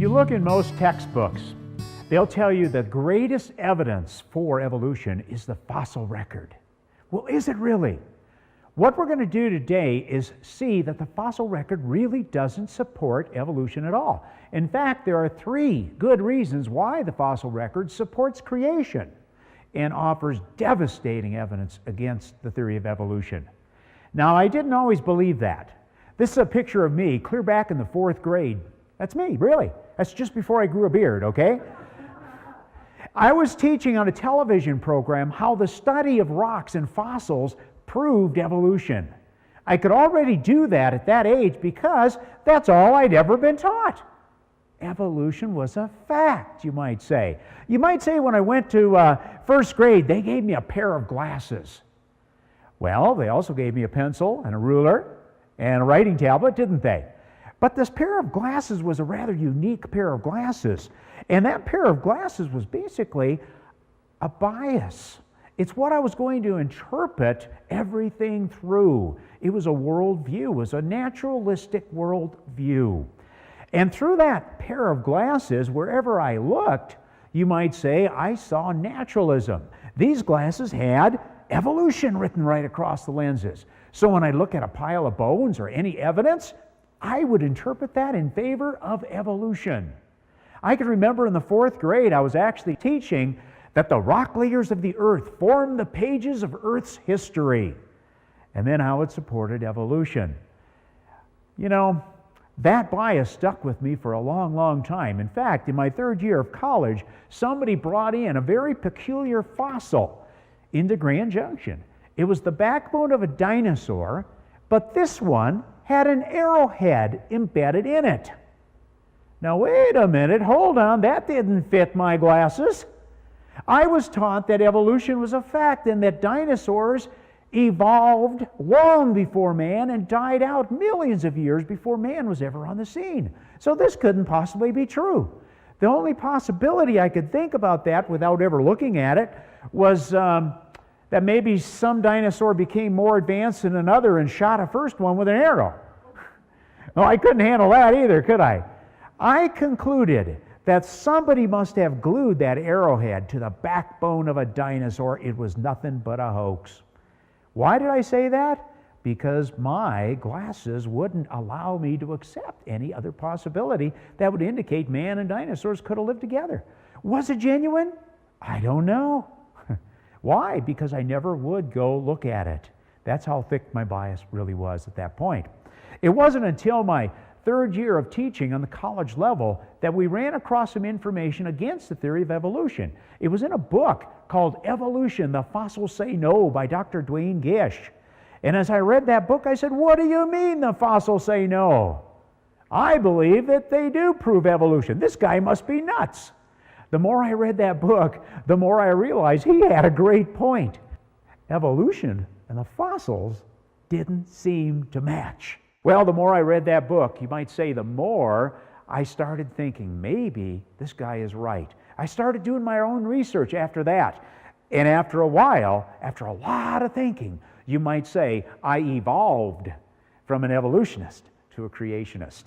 If you look in most textbooks, they'll tell you the greatest evidence for evolution is the fossil record. Well, is it really? What we're going to do today is see that the fossil record really doesn't support evolution at all. In fact, there are 3 good reasons why the fossil record supports creation and offers devastating evidence against the theory of evolution. Now, I didn't always believe that. This is a picture of me clear back in the 4th grade. That's me, really. That's just before I grew a beard, okay? I was teaching on a television program how the study of rocks and fossils proved evolution. I could already do that at that age because that's all I'd ever been taught. Evolution was a fact, you might say. You might say when I went to 1st grade, they gave me a pair of glasses. Well, they also gave me a pencil and a ruler and a writing tablet, didn't they? But this pair of glasses was a rather unique pair of glasses. And that pair of glasses was basically a bias. It's what I was going to interpret everything through. It was a worldview. It was a naturalistic worldview. And through that pair of glasses, wherever I looked, you might say I saw naturalism. These glasses had evolution written right across the lenses. So when I look at a pile of bones or any evidence, I would interpret that in favor of evolution. I can remember in the 4th grade, I was actually teaching that the rock layers of the earth form the pages of Earth's history, and then how it supported evolution. You know, that bias stuck with me for a long, long time. In fact, in my 3rd year of college, somebody brought in a very peculiar fossil into Grand Junction. It was the backbone of a dinosaur, but this one had an arrowhead embedded in it. Now, wait a minute, hold on, that didn't fit my glasses. I was taught that evolution was a fact and that dinosaurs evolved long before man and died out millions of years before man was ever on the scene. So this couldn't possibly be true. The only possibility I could think about that without ever looking at it was that maybe some dinosaur became more advanced than another and shot a first one with an arrow. Well, I couldn't handle that either, could I? I concluded that somebody must have glued that arrowhead to the backbone of a dinosaur. It was nothing but a hoax. Why did I say that? Because my glasses wouldn't allow me to accept any other possibility that would indicate man and dinosaurs could have lived together. Was it genuine? I don't know. Why? Because I never would go look at it. That's how thick my bias really was at that point. It wasn't until my 3rd year of teaching on the college level that we ran across some information against the theory of evolution. It was in a book called Evolution, The Fossils Say No by Dr. Duane Gish. And as I read that book, I said, what do you mean the fossils say no? I believe that they do prove evolution. This guy must be nuts. The more I read that book, the more I realized he had a great point. Evolution and the fossils didn't seem to match. Well, the more I read that book, you might say the more I started thinking, maybe this guy is right. I started doing my own research after that. And after a while, after a lot of thinking, you might say I evolved from an evolutionist to a creationist.